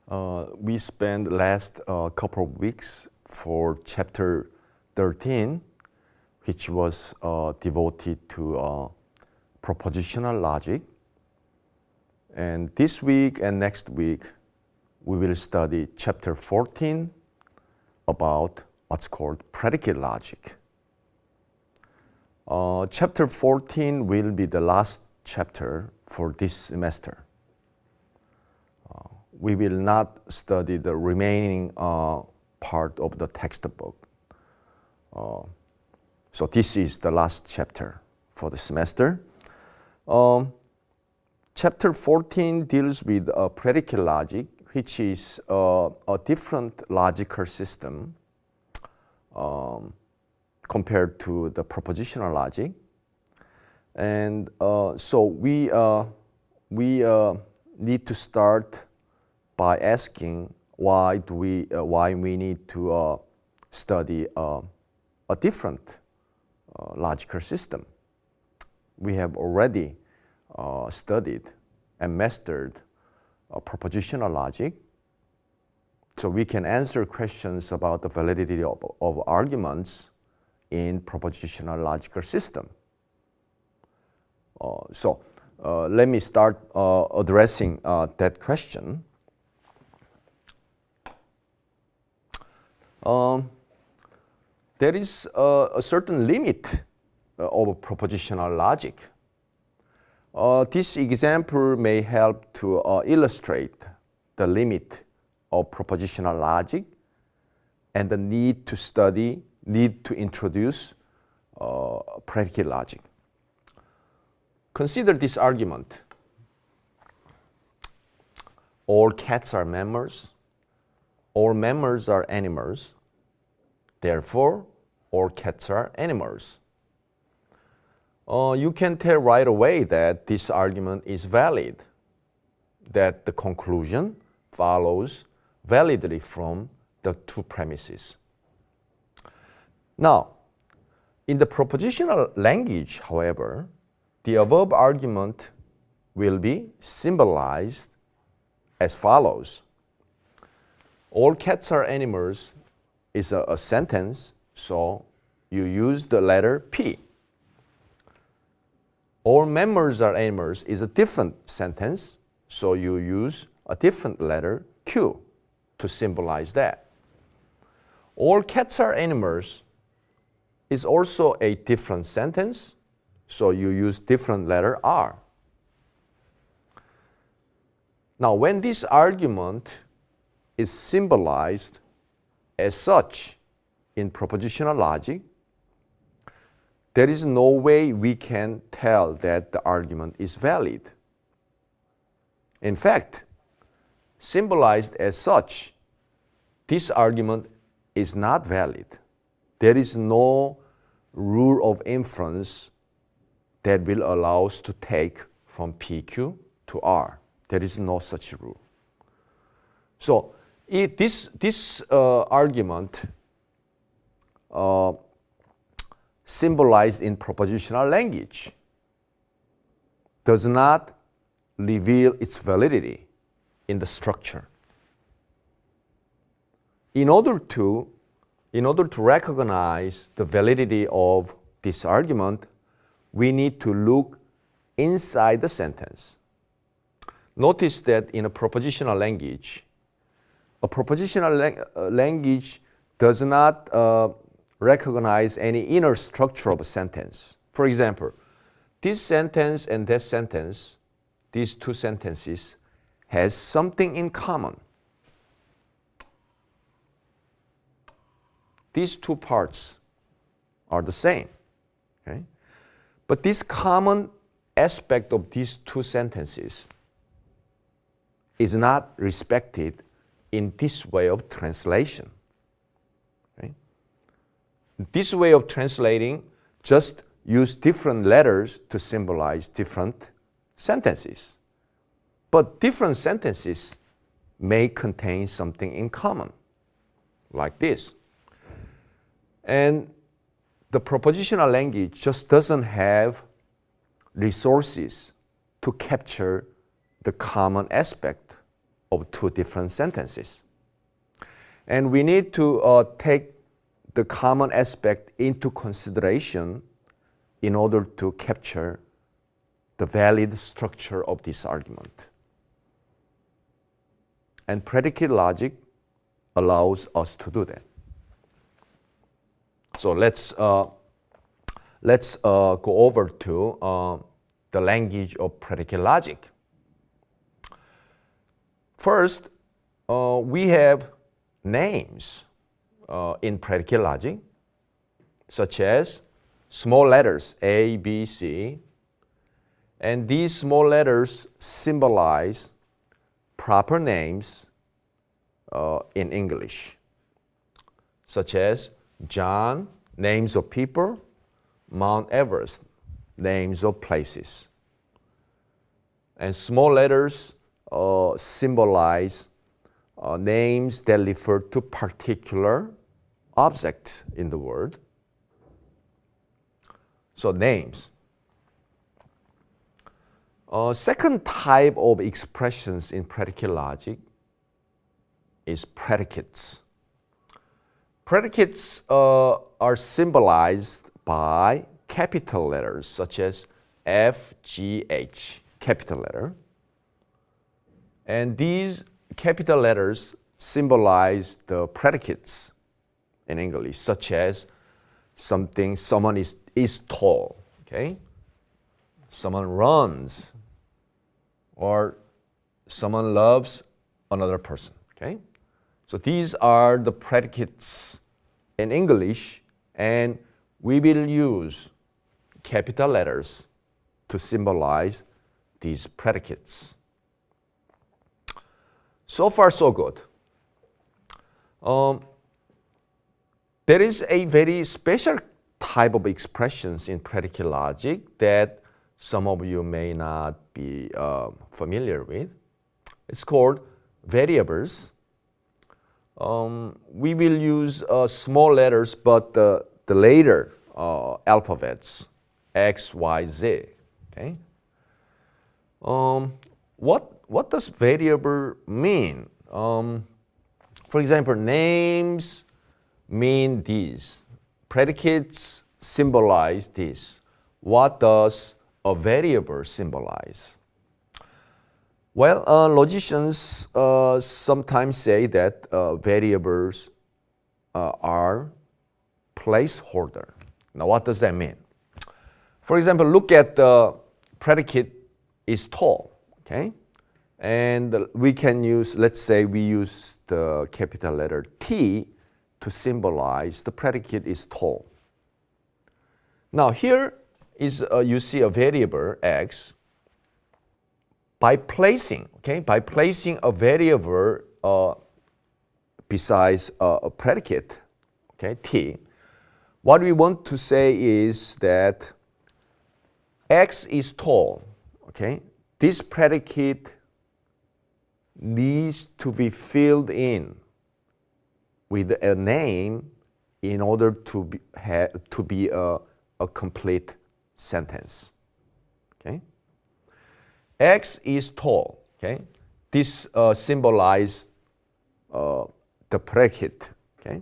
We spent last couple of weeks for chapter 13, which was devoted to propositional logic. And this week and next week, we will study chapter 14 about what's called predicate logic. Chapter 14 will be the last chapter for this semester. We will not study the remaining part of the textbook. So this is the last chapter for the semester. Chapter 14 deals with predicate logic, which is a different logical system compared to the propositional logic. And so we need to start by asking why we need to study a different logical system. We have already studied and mastered propositional logic, so we can answer questions about the validity of arguments in propositional logical system. So let me start addressing that question. There is a certain limit of propositional logic. This example may help to illustrate the limit of propositional logic and the need to introduce predicate logic. Consider this argument. All cats are mammals. All mammals are animals. Therefore, all cats are animals. You can tell right away that this argument is valid, that the conclusion follows validly from the two premises. Now, in the propositional language, however, the above argument will be symbolized as follows. All cats are animals is a sentence, so you use the letter P. All mammals are animals is a different sentence, so you use a different letter Q to symbolize that. All cats are animals is also a different sentence, so you use different letter R. Now, when this argument is symbolized as such in propositional logic, there is no way we can tell that the argument is valid. In fact, symbolized as such, this argument is not valid. There is no rule of inference that will allow us to take from PQ to R. There is no such rule. So this argument symbolized in propositional language does not reveal its validity in the structure. In order to recognize the validity of this argument, we need to look inside the sentence. Notice that in a propositional language, language does not recognize any inner structure of a sentence. For example, this sentence and that sentence, these two sentences, has something in common. These two parts are the same. Okay? But this common aspect of these two sentences is not respected in this way of translation. Okay? This way of translating just use different letters to symbolize different sentences. But different sentences may contain something in common, like this. And the propositional language just doesn't have resources to capture the common aspect of two different sentences. And we need to take the common aspect into consideration in order to capture the valid structure of this argument. And predicate logic allows us to do that. So let's go over to the language of predicate logic. First, we have names in predicate logic, such as small letters A, B, C, and these small letters symbolize proper names in English, such as John, names of people, Mount Everest, names of places. And small letters symbolize names that refer to particular objects in the world. So names. Second type of expressions in predicate logic is predicates. Predicates are symbolized by capital letters such as F, G, H, capital letter. And these capital letters symbolize the predicates in English, such as someone is tall, okay? Someone runs, or someone loves another person, okay? So these are the predicates in English, and we will use capital letters to symbolize these predicates. So far, so good. There is a very special type of expressions in predicate logic that some of you may not be familiar with. It's called variables. We will use small letters, but the later alphabets, X, Y, Z. Okay. What does variable mean? For example, names mean these. Predicates symbolize this. What does a variable symbolize? Well, logicians sometimes say that variables are placeholder. Now, what does that mean? For example, look at the predicate is tall, okay? And we can use, let's say we use the capital letter T to symbolize the predicate is tall. Now here is, you see a variable X. By placing a variable besides a predicate, okay, T, what we want to say is that X is tall, okay? This predicate needs to be filled in with a name in order to be a complete sentence. Okay? X is tall. Okay? This symbolizes the predicate. Okay?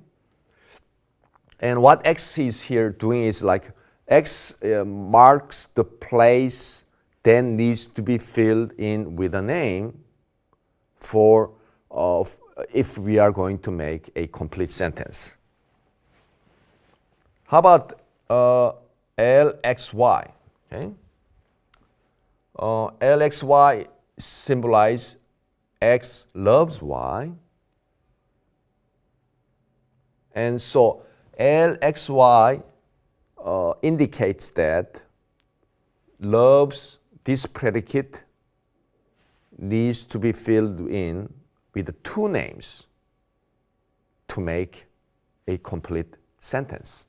And what X is here doing is like X marks the place then needs to be filled in with a name for if we are going to make a complete sentence. How about LXY? Okay? LXY symbolize X loves Y. And so LXY indicates that loves, this predicate needs to be filled in with two names to make a complete sentence.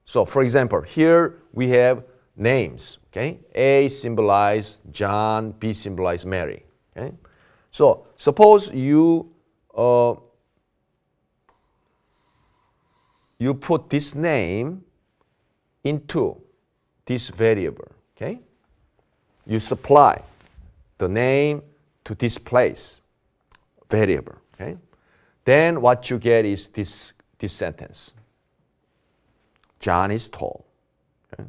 So for example, here we have names. Okay? A symbolize John, B symbolize Mary. Okay? So suppose you put this name into this variable. Okay? You supply the name to displace variable. Okay? Then what you get is this sentence. John is tall. Okay?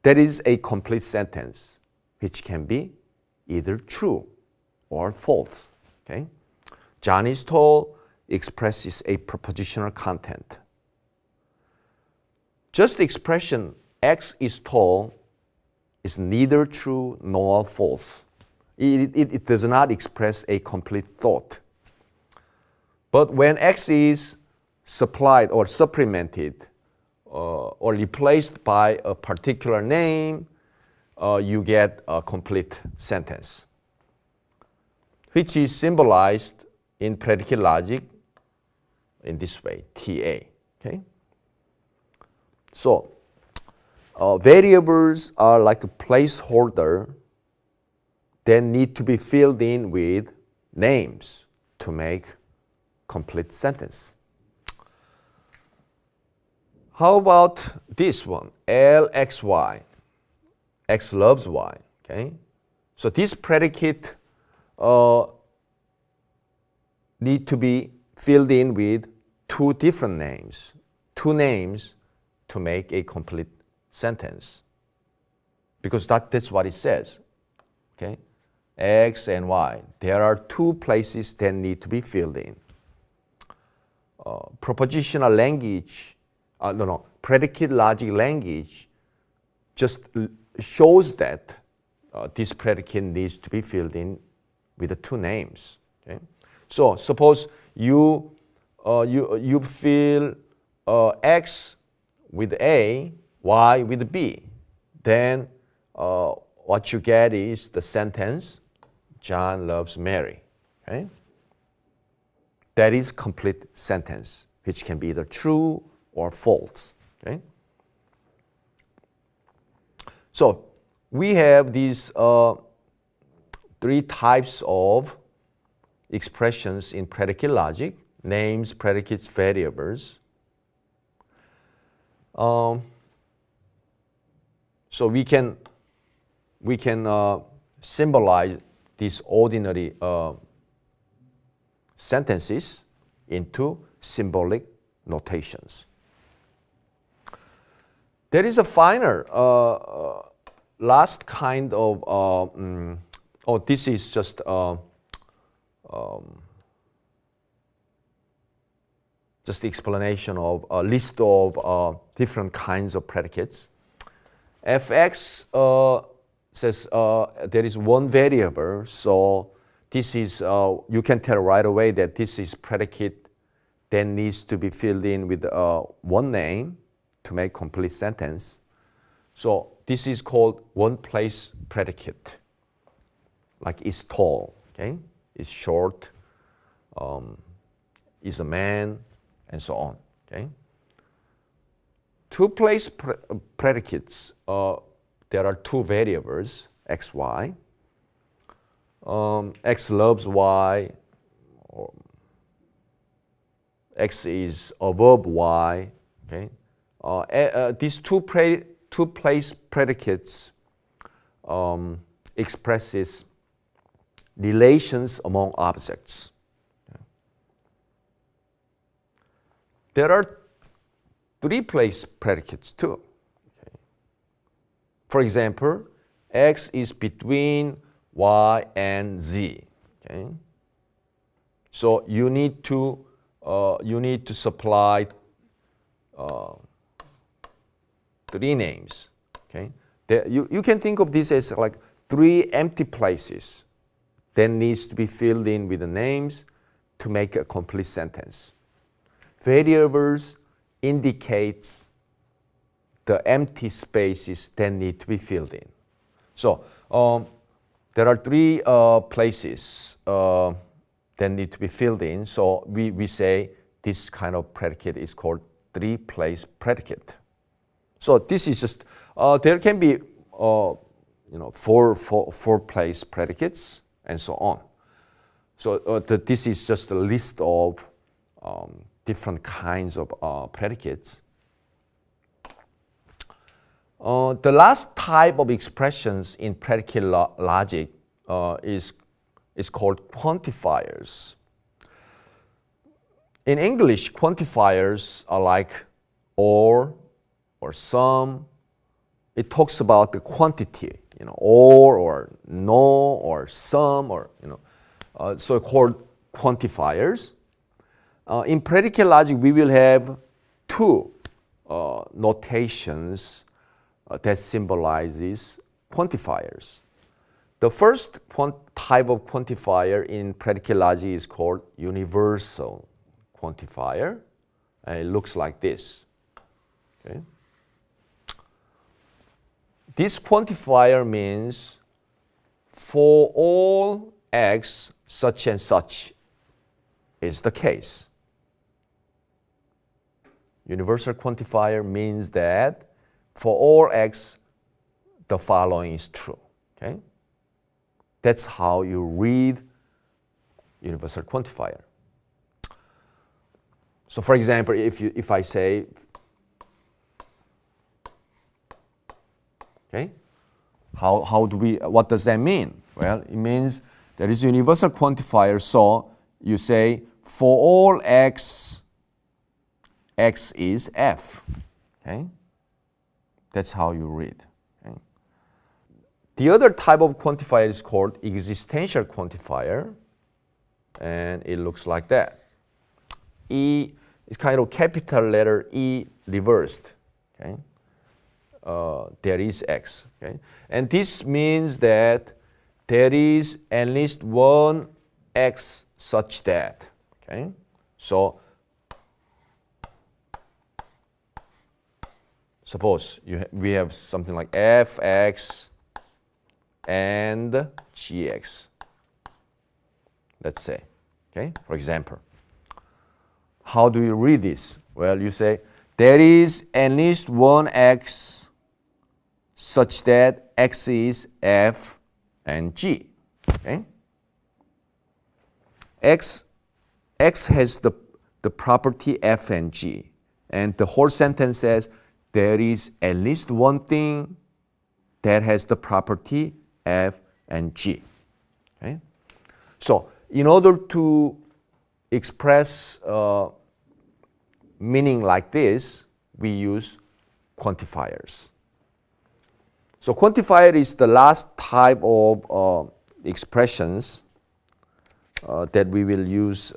That is a complete sentence which can be either true or false. Okay? John is tall expresses a propositional content. Just the expression X is tall is neither true nor false. It does not express a complete thought. But when X is supplied or supplemented or replaced by a particular name, you get a complete sentence, which is symbolized in predicate logic in this way, TA. Okay? So, variables are like a placeholder that need to be filled in with names to make complete sentence. How about this one, LXY, X loves Y, okay? So this predicate need to be filled in with two different names, two names to make a complete sentence. Because that's what it says, okay? X and Y, there are two places that need to be filled in. Propositional language, predicate logic language just shows that this predicate needs to be filled in with the two names. Okay? So suppose you fill X with A, Y with B. Then what you get is the sentence, John loves Mary. Okay? That is complete sentence, which can be either true or false. Okay? So we have these three types of expressions in predicate logic: names, predicates, variables. So we can symbolize these ordinary sentences into symbolic notations. There is a finer last kind of, this is just the explanation of a list of different kinds of predicates. Fx says there is one variable, so this is, you can tell right away that this is predicate that needs to be filled in with one name to make complete sentence. So this is called one place predicate, like is tall, okay, is short, is a man, and so on. Okay. Two place predicates, there are two variables, x, y. X loves Y, or X is above Y. Okay, these two place predicates expresses relations among objects. There are three place predicates too. Okay. For example, X is between Y and Z. Okay. So you need to supply three names. Okay. You can think of this as like three empty places that needs to be filled in with the names to make a complete sentence. Variables indicates the empty spaces that need to be filled in. So there are three places that need to be filled in. So we say this kind of predicate is called three-place predicate. So this is just, there can be four-place predicates and so on. So this is just a list of different kinds of predicates. The last type of expressions in predicate logic is is called quantifiers. In English, quantifiers are like or some. It talks about the quantity, or no or some, or so called quantifiers. In predicate logic, we will have two notations that symbolizes quantifiers. The first type of quantifier in predicate logic is called universal quantifier, and it looks like this. Okay. This quantifier means for all x, such and such is the case. Universal quantifier means that for all x, the following is true. Okay? That's how you read universal quantifier. So for example, if I say, okay, what does that mean? Well, it means there is a universal quantifier, so you say for all x, x is f. Okay? That's how you read. Okay? The other type of quantifier is called existential quantifier, and it looks like that. E is kind of capital letter E reversed. Okay? There is x. Okay? And this means that there is at least one x such that. Okay? So suppose we have something like fx and gx, let's say. Okay? For example, how do you read this? Well, you say there is at least one x such that x is f and g. Okay? X has the property f and g, and the whole sentence says there is at least one thing that has the property f and g. Okay? So in order to express meaning like this, we use quantifiers. So quantifier is the last type of expressions that we will use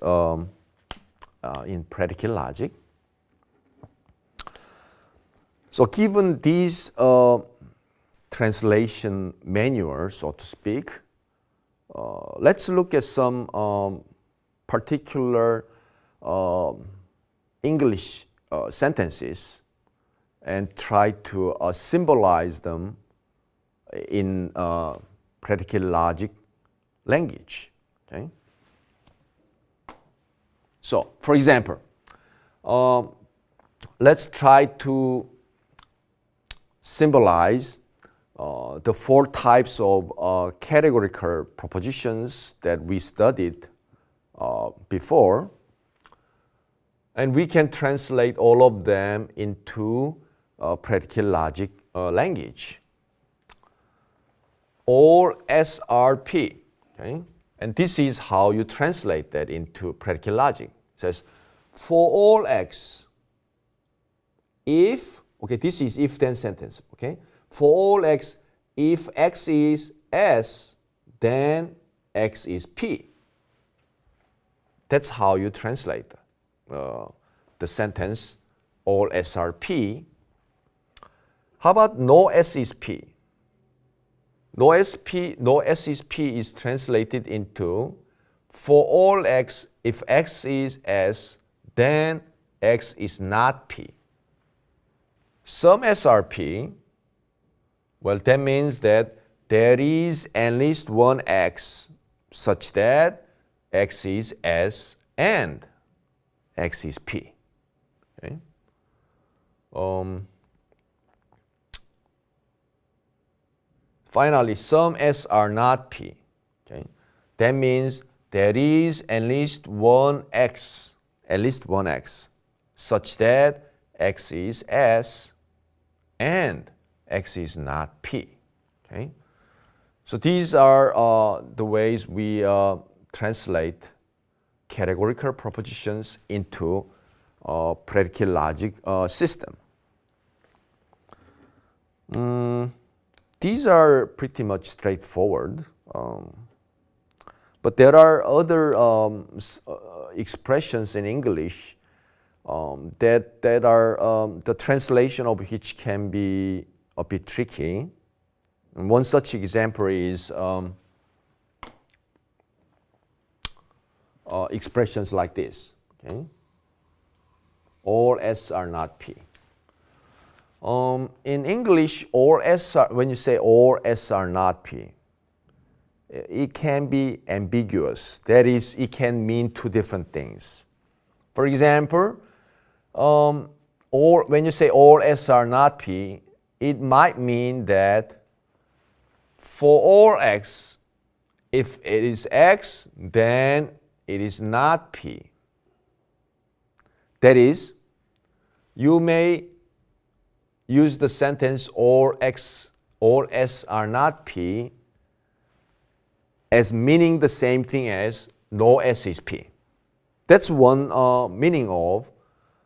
in predicate logic. So given these translation manuals, so to speak, let's look at some particular English sentences and try to symbolize them in predicate logic language. Okay? So, for example, let's try to symbolize the four types of categorical propositions that we studied before. And we can translate all of them into predicate logic language. All SRP, okay? And this is how you translate that into predicate logic. It says, for all x, if, okay, this is if-then sentence, okay? For all x, if x is s, then x is p. That's how you translate the sentence, all s are p. How about no s is p? No s is p is translated into for all x, if x is s, then x is not p. Some s are p, well, that means that there is at least one x such that x is s and x is p. Okay? Finally, some s are not p. Okay? That means there is at least one x such that x is s and x is not p. Okay? So these are the ways we translate categorical propositions into predicate logic system. These are pretty much straightforward, but there are other expressions in English that are the translation of which can be a bit tricky. And one such example is expressions like this. Okay? All S are not P. In English, all S are, when you say all S are not P, it can be ambiguous. That is, it can mean two different things. For example, when you say all S are not P, it might mean that for all X, if it is X, then it is not P. That is, you may use the sentence all S are not P as meaning the same thing as no S is P. That's one meaning of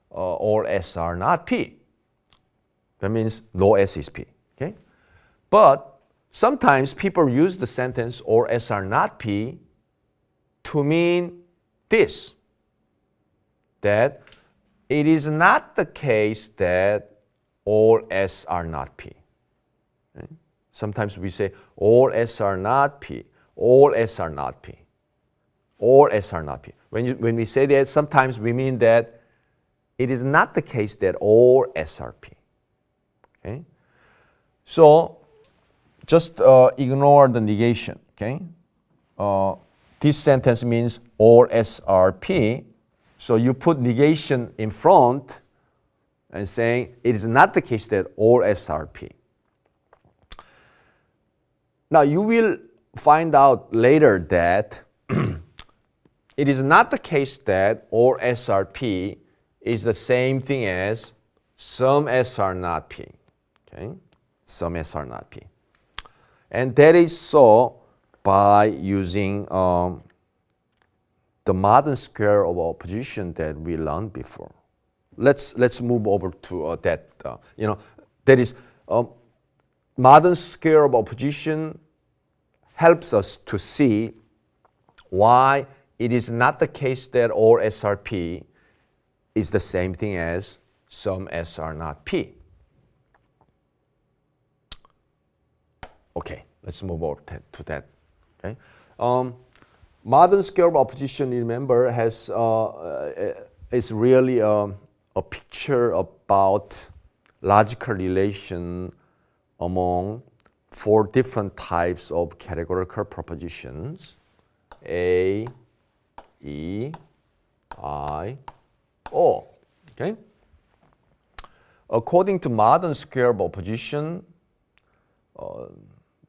all S are not P. That means no S is P. Okay? But sometimes people use the sentence all S are not P to mean this, that it is not the case that all S are not P. Okay? Sometimes we say all S are not P, all S are not P, all S are not P. When we say that, sometimes we mean that it is not the case that all S are P. Okay? So just ignore the negation. Okay? This sentence means all S are P. So you put negation in front and saying it is not the case that all S are P. Now you will find out later that it is not the case that all S are P is the same thing as some S are not P. Okay? Some S are not P. And that is so by using the modern square of opposition that we learned before. Let's move over to that. That is modern square of opposition helps us to see why it is not the case that all S are P is the same thing as some S are not P. Okay, let's move over to that. Okay, modern square of opposition, remember, is really a picture about logical relation among four different types of categorical propositions: A, E, I, O. Okay? According to modern square of opposition,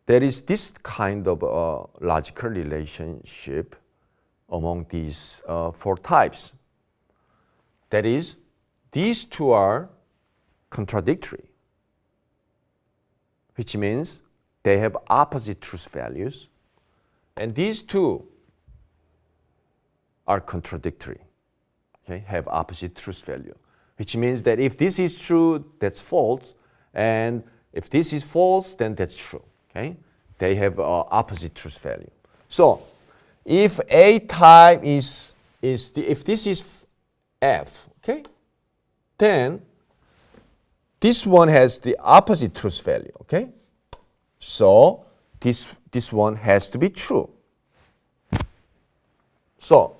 there is this kind of logical relationship among these four types. That is, these two are contradictory, which means they have opposite truth values, and these two are contradictory, okay, have opposite truth value, which means that if this is true, that's false, and if this is false, then that's true. Okay? They have opposite truth value. So if A type if this is F, okay, then this one has the opposite truth value. Okay? So this one has to be true. So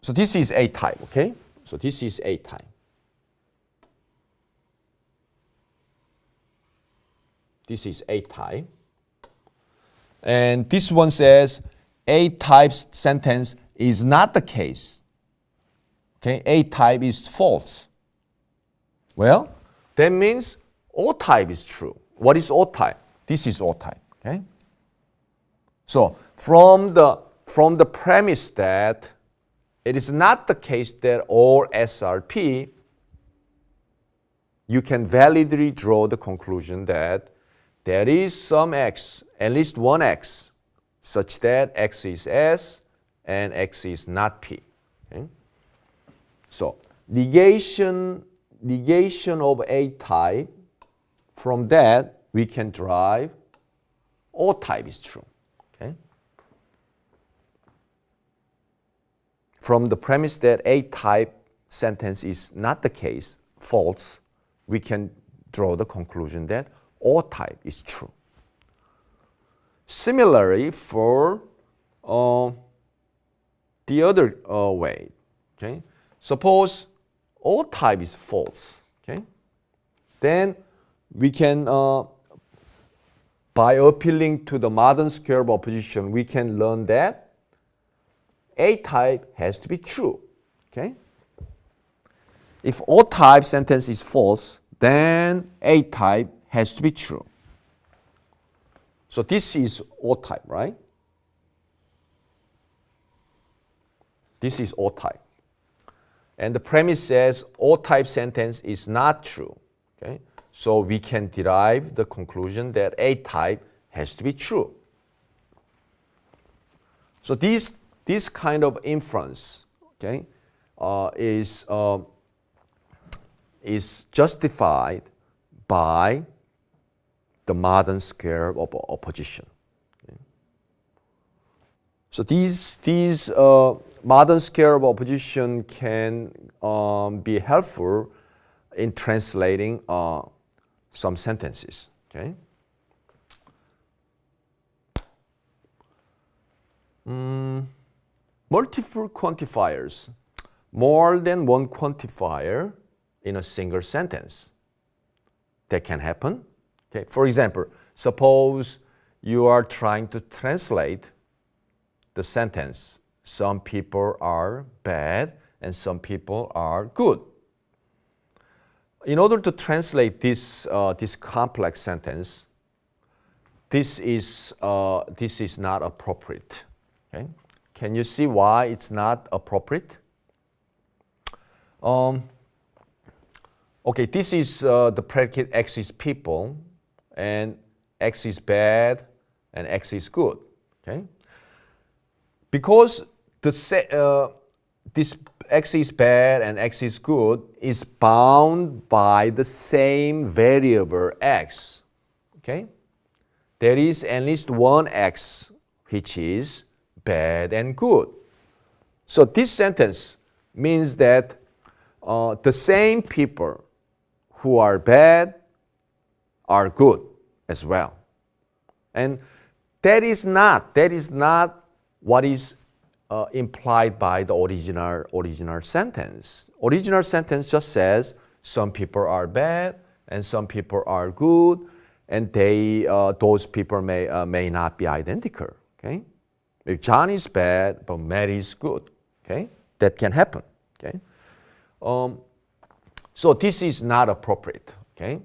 this is A type. Okay? So this is A type. This is A type. And this one says A type's sentence is not the case. Okay, A type is false. Well, that means O type is true. What is O type? This is O type. Okay? So from the premise that it is not the case that all S are P, you can validly draw the conclusion that there is some x, at least one x, such that x is S and x is not P. Okay? So negation of A type, from that we can derive O type is true. Okay? From the premise that A type sentence is not the case, false, we can draw the conclusion that O type is true. Similarly, for the other way, okay? Suppose O type is false, okay? Then we can, by appealing to the modern square of opposition, we can learn that A type has to be true, okay? If O type sentence is false, then A type has to be true. So this is O type, right? This is O type. And the premise says O type sentence is not true. Okay? So we can derive the conclusion that A type has to be true. So this kind of inference, okay, is justified by the modern square of opposition. Okay. So these modern square of opposition can be helpful in translating some sentences. Okay. Multiple quantifiers, more than one quantifier in a single sentence. That can happen. Okay. For example, suppose you are trying to translate the sentence, some people are bad and some people are good. In order to translate this complex sentence, this is not appropriate. Okay? Can you see why it's not appropriate? Okay, this is the predicate X is people, and X is bad, and X is good. Okay, because this X is bad and X is good is bound by the same variable X. Okay, there is at least one X which is bad and good. So this sentence means that the same people who are bad are good as well. And that is not what is implied by the original sentence. Original sentence just says some people are bad and some people are good, and those people may not be identical. Okay, if John is bad but Mary is good, okay, that can happen. Okay. So this is not appropriate, okay?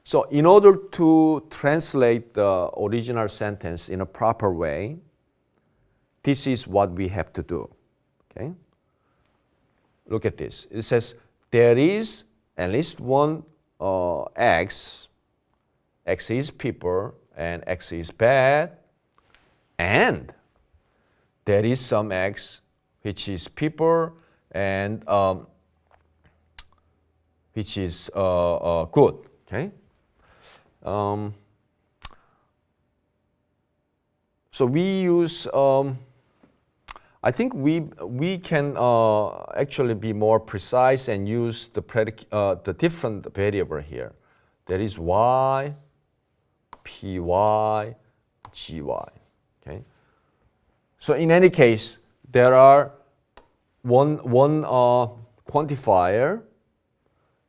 So in order to translate the original sentence in a proper way, this is what we have to do, okay? Look at this. It says there is at least one X is people and X is bad, and there is some X which is people and which is good, okay? So we use, I think we can actually be more precise and use the different variable here. There is Y, PY, GY, okay? So in any case, there are one quantifier,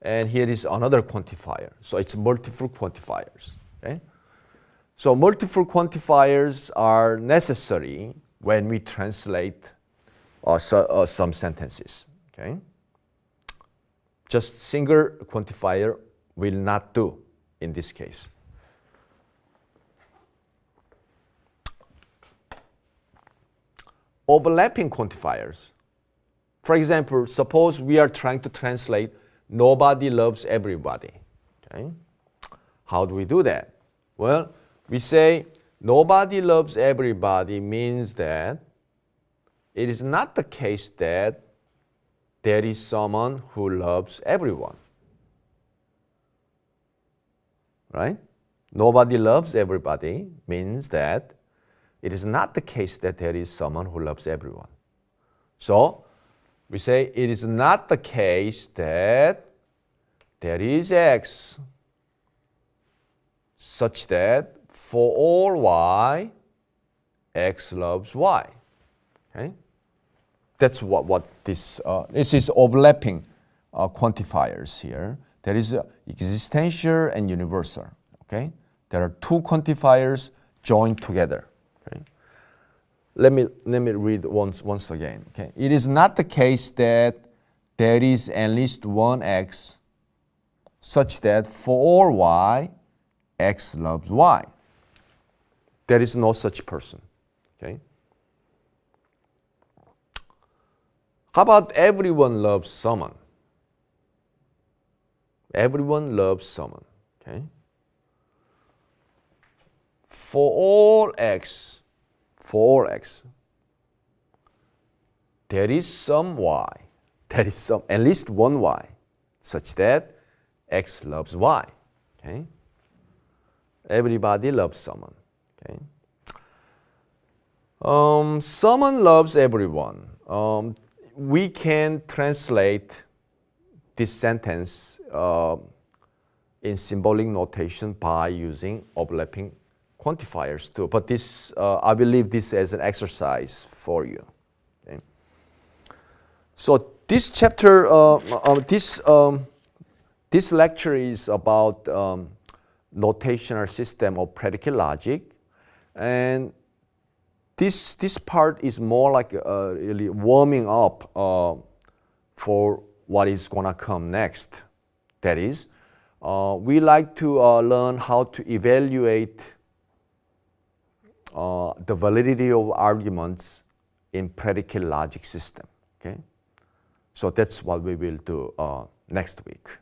and here is another quantifier. So it's multiple quantifiers. Okay? So multiple quantifiers are necessary when we translate some sentences. Okay? Just single quantifier will not do in this case. Overlapping quantifiers. For example, suppose we are trying to translate nobody loves everybody. Okay? How do we do that? Well, we say nobody loves everybody means that it is not the case that there is someone who loves everyone. Right? Nobody loves everybody means that it is not the case that there is someone who loves everyone. So we say it is not the case that there is X such that for all Y, X loves Y. Okay? That's what this is overlapping quantifiers here. There is existential and universal. Okay? There are two quantifiers joined together. Okay? Let me read once again. Okay? It is not the case that there is at least one X such that for all Y, X loves Y. There is no such person. Okay? How about everyone loves someone? Everyone loves someone. Okay? For all X, there is some Y. There is at least one Y, such that X loves Y. Okay? Everybody loves someone. Okay? Someone loves everyone. We can translate this sentence in symbolic notation by using overlapping quantifiers too. But this, I will leave this as an exercise for you. Okay? So this chapter, this lecture is about notational system of predicate logic, and this part is more like really warming up for what is gonna come next. That is, we like to learn how to evaluate the validity of arguments in predicate logic system. Okay, so that's what we will do next week.